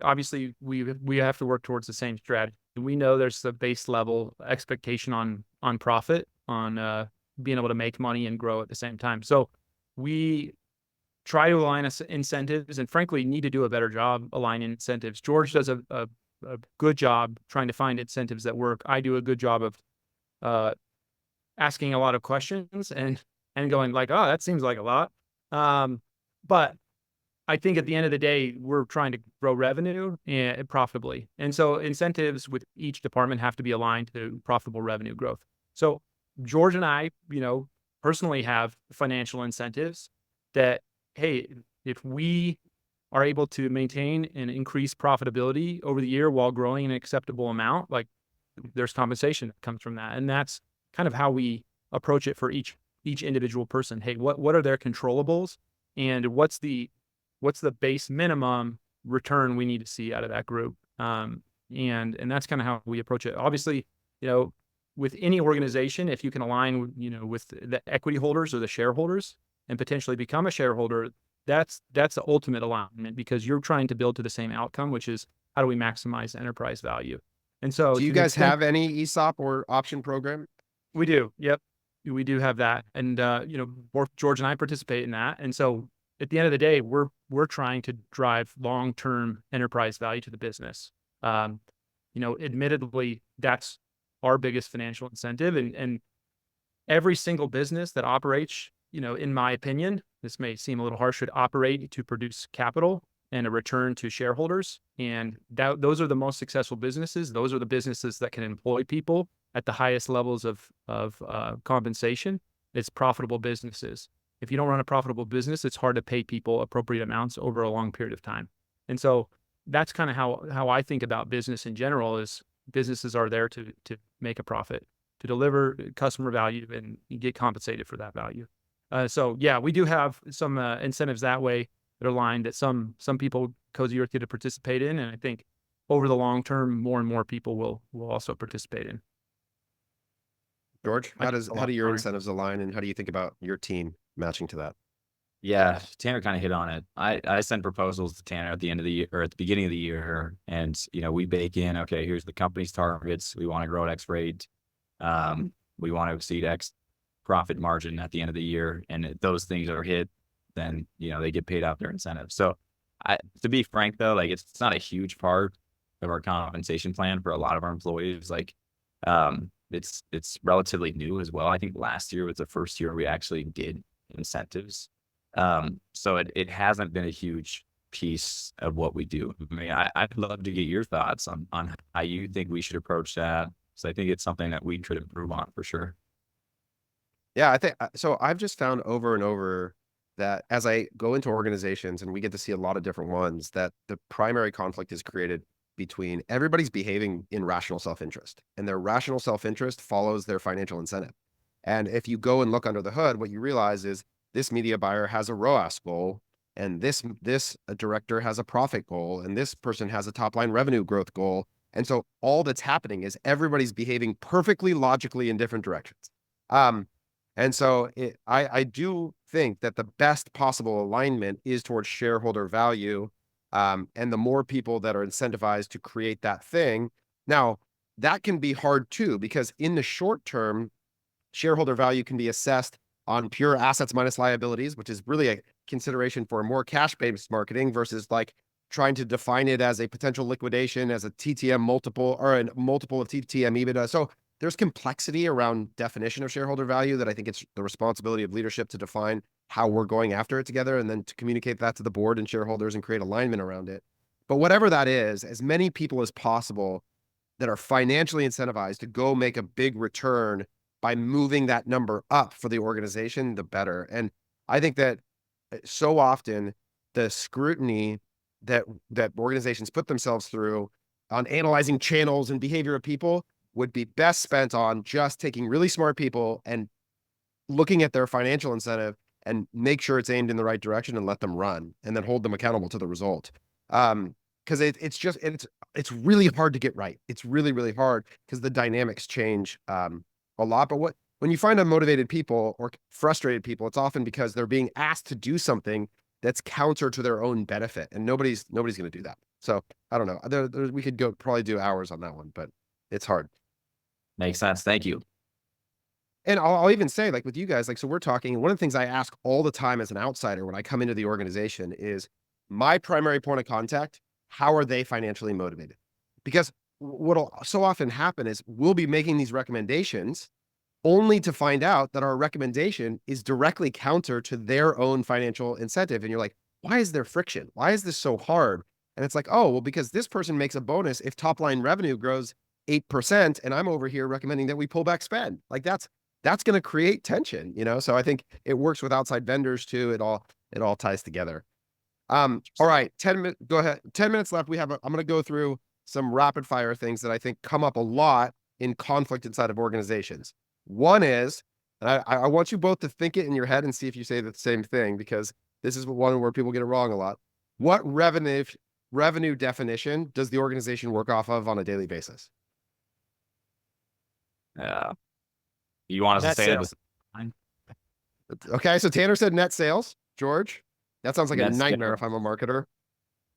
obviously we have to work towards the same strategy. We know there's the base level expectation on profit, on being able to make money and grow at the same time. So we try to align us incentives, and frankly need to do a better job aligning incentives. George does a good job trying to find incentives that work. I do a good job of asking a lot of questions and going like, oh, that seems like a lot. But I think at the end of the day, we're trying to grow revenue and profitably. And so incentives with each department have to be aligned to profitable revenue growth. So George and I, personally have financial incentives that, hey, if we are able to maintain and increase profitability over the year while growing an acceptable amount, like there's compensation that comes from that. And that's kind of how we approach it for each individual person. Hey, what are their controllables, and what's the base minimum return we need to see out of that group? And that's kind of how we approach it. Obviously, with any organization, if you can align, with the equity holders or the shareholders and potentially become a shareholder, that's the ultimate alignment, because you're trying to build to the same outcome, which is how do we maximize enterprise value? And so, do you guys have any ESOP or option program? We do. Yep. We do have that. And, both George and I participate in that. And so at the end of the day, we're trying to drive long-term enterprise value to the business. Admittedly, that's our biggest financial incentive, and every single business that operates, in my opinion, this may seem a little harsh, should operate to produce capital and a return to shareholders. And those are the most successful businesses. Those are the businesses that can employ people at the highest levels of compensation. It's profitable businesses. If you don't run a profitable business, it's hard to pay people appropriate amounts over a long period of time. And so that's kind of how I think about business in general. Is businesses are there to make a profit, to deliver customer value, and get compensated for that value. So yeah, we do have some incentives that way that are aligned that some people Cozy Earth get to participate in, and I think over the long term, more and more people will also participate in. George, how do your incentives align, and how do you think about your team matching to that? Yeah, Tanner kind of hit on it. I send proposals to Tanner at the end of the year, or at the beginning of the year, and we bake in, okay, here's the company's targets. We want to grow at X rate. We want to exceed X profit margin at the end of the year, and if those things are hit, then they get paid out their incentives. So, to be frank though, like it's not a huge part of our compensation plan for a lot of our employees. Like, it's relatively new as well. I think last year was the first year we actually did incentives. So it hasn't been a huge piece of what we do. I mean, I'd love to get your thoughts on how you think we should approach that. So I think it's something that we could improve on for sure. Yeah, I think so. I've just found over and over that as I go into organizations and we get to see a lot of different ones, that the primary conflict is created between everybody's behaving in rational self-interest, and their rational self-interest follows their financial incentive. And if you go and look under the hood, what you realize is this media buyer has a ROAS goal, and this director has a profit goal, and this person has a top line revenue growth goal. And so all that's happening is everybody's behaving perfectly logically in different directions. Um, and so I do think that the best possible alignment is towards shareholder value. And the more people that are incentivized to create that thing. Now, that can be hard too, because in the short term, shareholder value can be assessed on pure assets minus liabilities, which is really a consideration for more cash-based marketing versus like trying to define it as a potential liquidation as a TTM multiple or a multiple of TTM EBITDA. So there's complexity around definition of shareholder value that I think it's the responsibility of leadership to define how we're going after it together and then to communicate that to the board and shareholders and create alignment around it. But whatever that is, as many people as possible that are financially incentivized to go make a big return by moving that number up for the organization, the better. And I think that so often the scrutiny that organizations put themselves through on analyzing channels and behavior of people would be best spent on just taking really smart people and looking at their financial incentive and make sure it's aimed in the right direction and let them run and then hold them accountable to the result. Because it's really hard to get right. It's really, really hard because the dynamics change a lot. But when you find unmotivated people or frustrated people, it's often because they're being asked to do something that's counter to their own benefit, and nobody's going to do that. So I don't know. We could probably do hours on that one, but it's hard. Makes sense. Thank you. And I'll even say, like with you guys, like, so we're talking, one of the things I ask all the time as an outsider when I come into the organization is my primary point of contact, how are they financially motivated? Because what'll so often happen is we'll be making these recommendations only to find out that our recommendation is directly counter to their own financial incentive. And you're like, why is there friction? Why is this so hard? And it's like, oh, well, because this person makes a bonus if top line revenue grows 8%, and I'm over here recommending that we pull back spend. Like that's going to create tension, you know? So I think it works with outside vendors too. It all ties together. All right, 10 minutes, go ahead. 10 minutes left. I'm going to go through some rapid fire things that I think come up a lot in conflict inside of organizations. One is, and I want you both to think it in your head and see if you say the same thing, because this is one where people get it wrong a lot. What revenue definition does the organization work off of on a daily basis? You want us to Net say sales. it? Okay, so Tanner said net sales. George, that sounds like a Net nightmare sales. if I'm a marketer.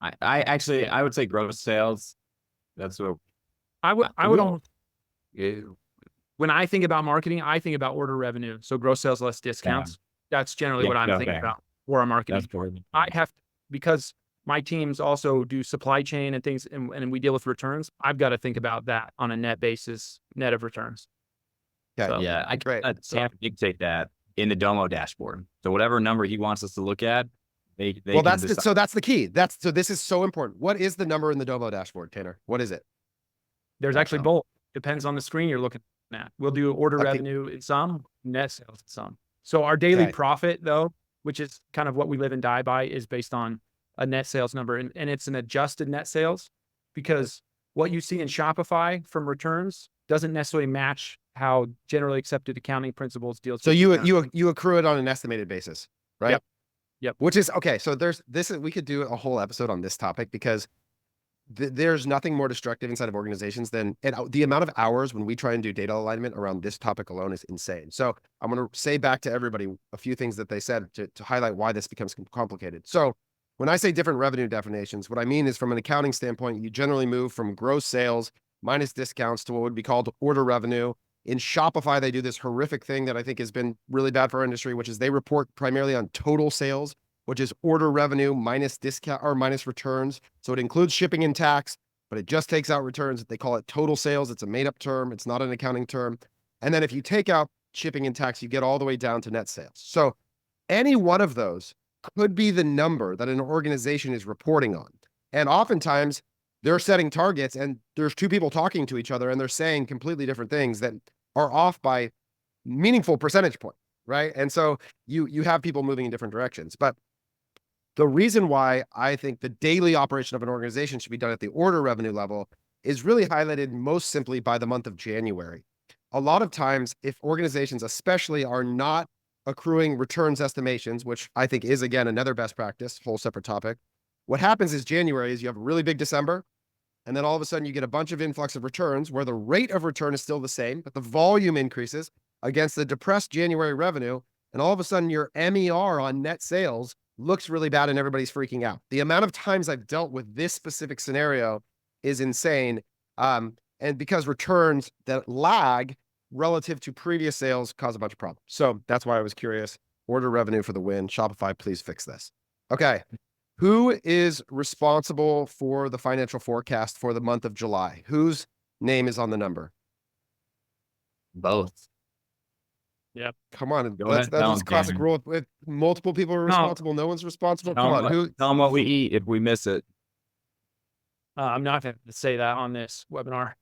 I would say gross sales. That's what I would will- when I think about marketing, I think about order revenue. So gross sales less discounts. That's generally what I'm thinking about for our marketing. That's important. Because my teams also do supply chain and things, and we deal with returns. I've got to think about that on a net basis, net of returns. Okay. So, Yeah, I Great. can dictate that in the Domo dashboard. So whatever number he wants us to look at, they Well, can so that's the key. So this is so important. What is the number in the Domo dashboard, Tanner? What is it? there's actually both. Depends on the screen you're looking at. We'll do order Okay. revenue in some, net sales in some. So our daily Okay. profit, though, which is kind of what we live and die by, is based on a net sales number. And it's an adjusted net sales, because what you see in Shopify from returns doesn't necessarily match how generally accepted accounting principles deals. So with returns. you accrue it on an estimated basis, right? Yep. Which is okay. So we could do a whole episode on this topic, because there's nothing more destructive inside of organizations than the amount of hours when we try and do data alignment around this topic alone is insane. So I'm going to say back to everybody a few things that they said to highlight why this becomes complicated. So when I say different revenue definitions, what I mean is from an accounting standpoint, you generally move from gross sales minus discounts to what would be called order revenue. In Shopify, they do this horrific thing that I think has been really bad for our industry, which is they report primarily on total sales, which is order revenue minus discount or minus returns. So it includes shipping and tax, but it just takes out returns. They call it total sales. It's a made up term. It's not an accounting term. And then if you take out shipping and tax, you get all the way down to net sales. So any one of those could be the number that an organization is reporting on. And oftentimes they're setting targets and there's two people talking to each other and they're saying completely different things that are off by meaningful percentage point. right? And so you have people moving in different directions. But the reason why I think the daily operation of an organization should be done at the order revenue level is really highlighted most simply by the month of January. A lot of times, if organizations especially are not accruing returns estimations, which I think is, again, another best practice, whole separate topic, what happens is January is you have a really big December, and then all of a sudden you get a bunch of influx of returns where the rate of return is still the same, but the volume increases against the depressed January revenue. And all of a sudden your MER on net sales looks really bad and everybody's freaking out. The amount of times I've dealt with this specific scenario is insane. And because returns that lag relative to previous sales cause a bunch of problems. So that's why I was curious. Order revenue for the win. Shopify, please fix this. Okay. Who is responsible for the financial forecast for the month of July? Whose name is on the number? Both. Yep. Come on. Go ahead, tell That's a 'em, classic Tanner. rule. If multiple people are No. responsible, no one's responsible. Come on. Who? Tell them what we eat if we miss it. I'm not going to say that on this webinar.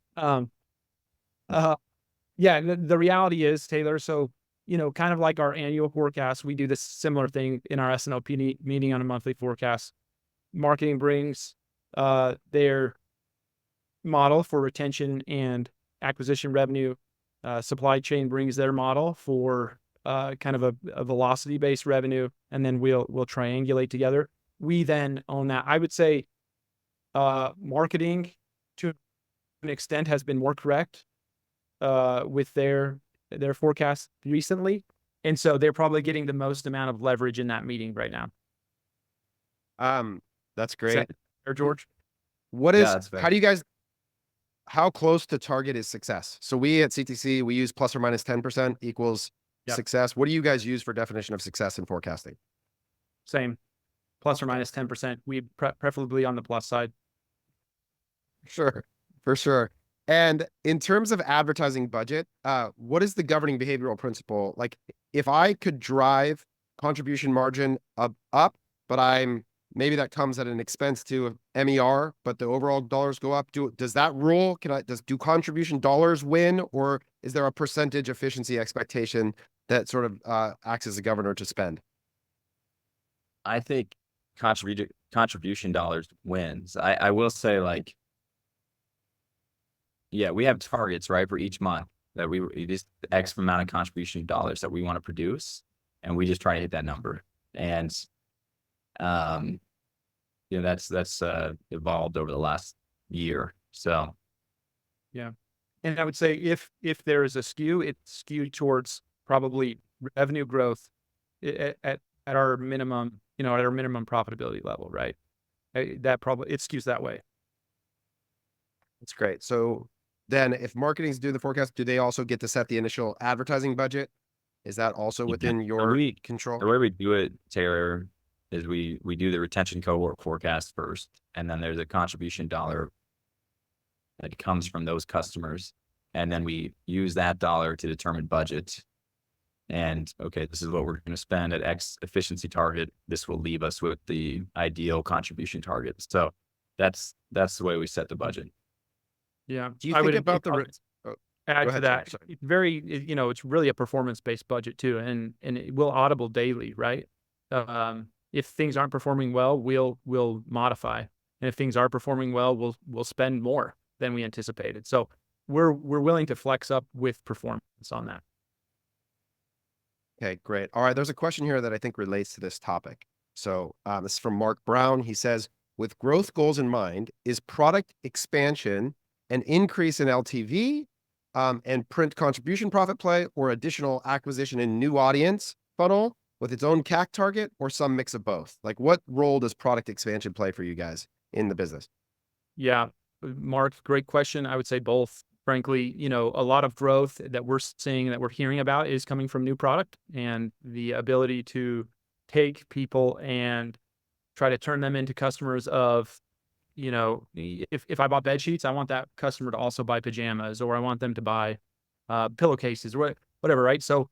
Yeah, the reality is, Taylor, so, kind of like our annual forecast, we do this similar thing in our SNOP meeting on a monthly forecast. Marketing brings their model for retention and acquisition revenue. Supply chain brings their model for kind of a velocity-based revenue, and then we'll triangulate together. We then own that. I would say marketing, to an extent, has been more correct with their forecast recently, and so they're probably getting the most amount of leverage in that meeting right now. That's Is great. that fair, George? What Yeah, is, that's fair. how do you guys, how close to target is success? So we at CTC, we use plus or minus 10% equals Yep. success. What do you guys use for definition of success in forecasting? Same, plus or minus 10%. We preferably on the plus side. Sure, for sure. And in terms of advertising budget, what is the governing behavioral principle? Like, if I could drive contribution margin up, but maybe that comes at an expense to MER, but the overall dollars go up. Does that rule? Do contribution dollars win, or is there a percentage efficiency expectation that sort of acts as a governor to spend? I think contribution dollars wins. I will say, like, yeah, we have targets, right, for each month that we just X amount of contribution dollars that we want to produce, and we just try to hit that number. And that's evolved over the last year. So Yeah. And I would say if there is a skew, it's skewed towards probably revenue growth at our minimum, at our minimum profitability level, right? That probably, it skews that way. That's great. So then if marketing's doing the forecast, do they also get to set the initial advertising budget? Is that also within your control? The way we do it, Taylor, is we do the retention cohort forecast first, and then there's a contribution dollar that comes from those customers, and then we use that dollar to determine budget. And okay, this is what we're going to spend at X efficiency target. This will leave us with the ideal contribution target. So that's the way we set the budget. Yeah. Do you think about the add Go to ahead, that? sorry. It's very, it's really a performance-based budget too, and it will audible daily, right? If things aren't performing well, we'll modify, and if things are performing well, we'll spend more than we anticipated. So we're willing to flex up with performance on that. Okay, great. All right, there's a question here that I think relates to this topic. So this is from Mark Brown. He says, with growth goals in mind, is product expansion an increase in LTV and print contribution profit play, or additional acquisition in new audience funnel with its own CAC target, or some mix of both? Like, what role does product expansion play for you guys in the business? Yeah, Mark, great question. I would say both. Frankly, a lot of growth that we're seeing, that we're hearing about, is coming from new product and the ability to take people and try to turn them into customers of, if I bought bed sheets, I want that customer to also buy pajamas, or I want them to buy pillowcases, or whatever, right? So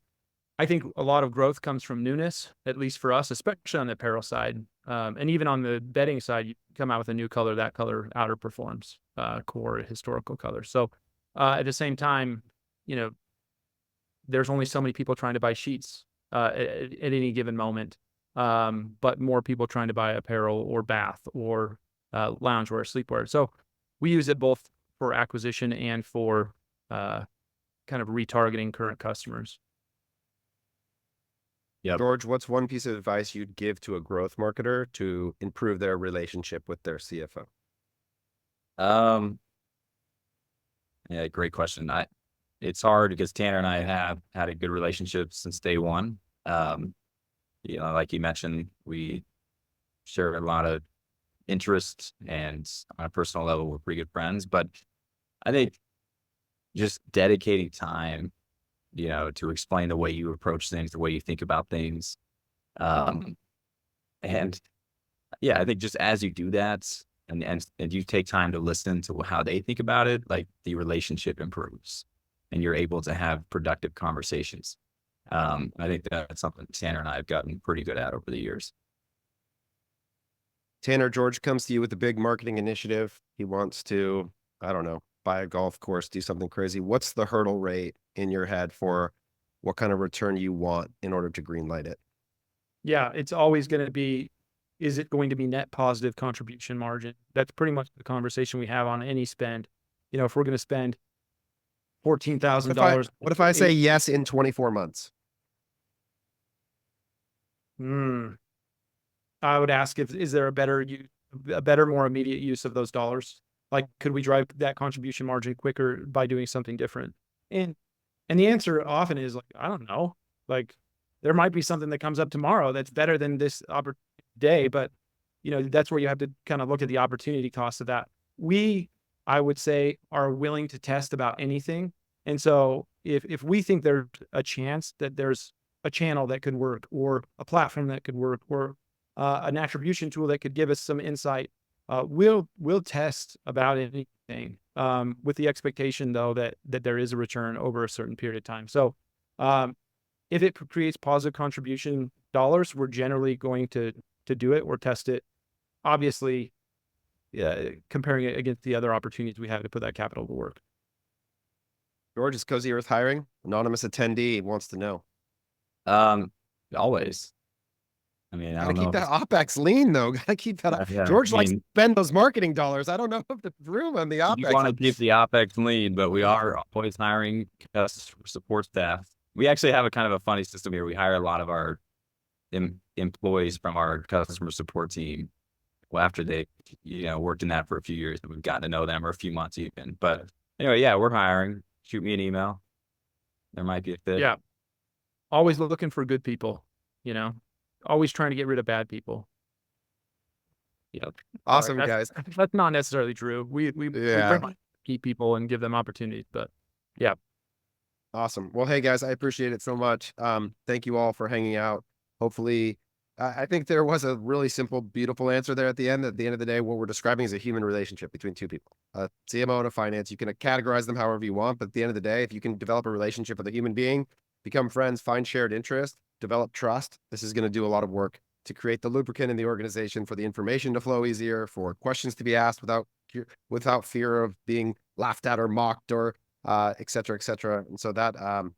I think a lot of growth comes from newness, at least for us, especially on the apparel side. And even on the bedding side, you come out with a new color, that color outperforms core historical color. So at the same time, there's only so many people trying to buy sheets at any given moment. But more people trying to buy apparel or bath or loungewear, sleepwear. So we use it both for acquisition and for kind of retargeting current customers. Yep. George, what's one piece of advice you'd give to a growth marketer to improve their relationship with their CFO? Yeah, great question. It's hard because Tanner and I have had a good relationship since day one. Like you mentioned, we share a lot of interests, and on a personal level, we're pretty good friends. But I think just dedicating time, to explain the way you approach things, the way you think about things. And yeah, I think just as you do that and you take time to listen to how they think about it, like the relationship improves and you're able to have productive conversations. I think that's something Tanner and I have gotten pretty good at over the years. Tanner, George comes to you with a big marketing initiative. He wants to, I don't know, buy a golf course, do something crazy. What's the hurdle rate in your head for what kind of return you want in order to greenlight it? Yeah, it's always going to be, is it going to be net positive contribution margin? That's pretty much the conversation we have on any spend. If we're going to spend $14,000. What if I say yes in 24 months? I would ask is there a better, more immediate use of those dollars? Like, could we drive that contribution margin quicker by doing something different? And the answer often is like, I don't know. Like, there might be something that comes up tomorrow that's better than this day, but that's where you have to kind of look at the opportunity cost of that. I would say, are willing to test about anything. And so if we think there's a chance that there's a channel that could work, or a platform that could work, or an attribution tool that could give us some insight, we'll test about anything, with the expectation though that there is a return over a certain period of time. So if it creates positive contribution dollars, we're generally going to do it or test it. Obviously, comparing it against the other opportunities we have to put that capital to work. George, is Cozy Earth hiring? Anonymous attendee wants to know. Always. I mean, Gotta keep that OpEx lean though. Gotta keep that. George likes to spend those marketing dollars. I don't know if the room on the OpEx. You want to keep the OpEx lean, but we are always hiring customer support staff. We actually have a kind of a funny system here. We hire a lot of our employees from our customer support team. Well, after they, worked in that for a few years, and we've gotten to know them, or a few months even. But anyway, yeah, we're hiring. Shoot me an email. There might be a fit. Yeah. Always looking for good people, always trying to get rid of bad people. Yep. Awesome, guys. That's not necessarily true. We keep people and give them opportunities, but yeah. Awesome. Well, hey guys, I appreciate it so much. Thank you all for hanging out. Hopefully, I think there was a really simple, beautiful answer there at the end. At the end of the day, what we're describing is a human relationship between two people, a CMO and a finance. You can categorize them however you want, but at the end of the day, if you can develop a relationship with a human being, become friends, find shared interest, develop trust, this is going to do a lot of work to create the lubricant in the organization for the information to flow easier, for questions to be asked without fear of being laughed at or mocked, or et cetera, et cetera. And so that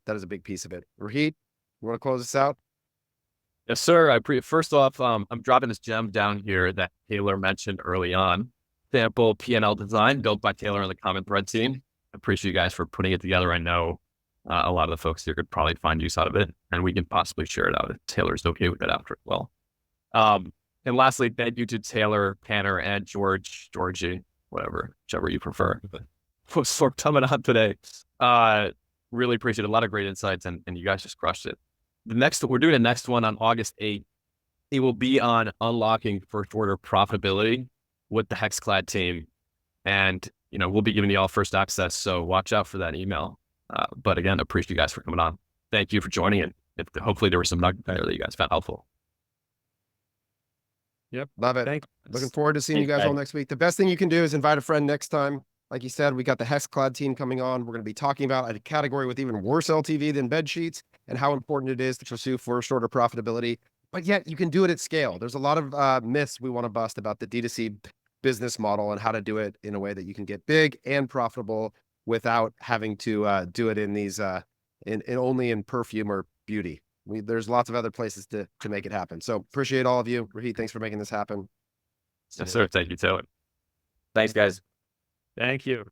is a big piece of it. Rahit, you want to close this out? Yes, sir. First off, I'm dropping this gem down here that Taylor mentioned early on. Sample P&L design built by Taylor and the Common Thread team. Appreciate you guys for putting it together. I know a lot of the folks here could probably find use out of it, and we can possibly share it out if Taylor's okay with it after as well. And lastly, thank you to Taylor, Tanner, and Georgie, whichever you prefer, for coming on today. Really appreciate a lot of great insights, and you guys just crushed it. We're doing the next one on August 8th. It will be on unlocking first order profitability with the HexClad team. And, we'll be giving you all first access. So watch out for that email. But again, appreciate you guys for coming on. Thank you for joining it. Hopefully there was some nuggets there that you guys found helpful. Yep. Love it. Thanks. Looking forward to seeing you guys all next week. The best thing you can do is invite a friend next time. Like you said, we got the HexClad team coming on. We're going to be talking about a category with even worse LTV than bed sheets, and how important it is to pursue first order profitability. But yet you can do it at scale. There's a lot of myths we want to bust about the D2C business model and how to do it in a way that you can get big and profitable without having to do it in these only in perfume or beauty. there's lots of other places to make it happen. So appreciate all of you. Rahit, thanks for making this happen. Yes, sir. Thank you, Taylor. Thanks, guys. Thank you.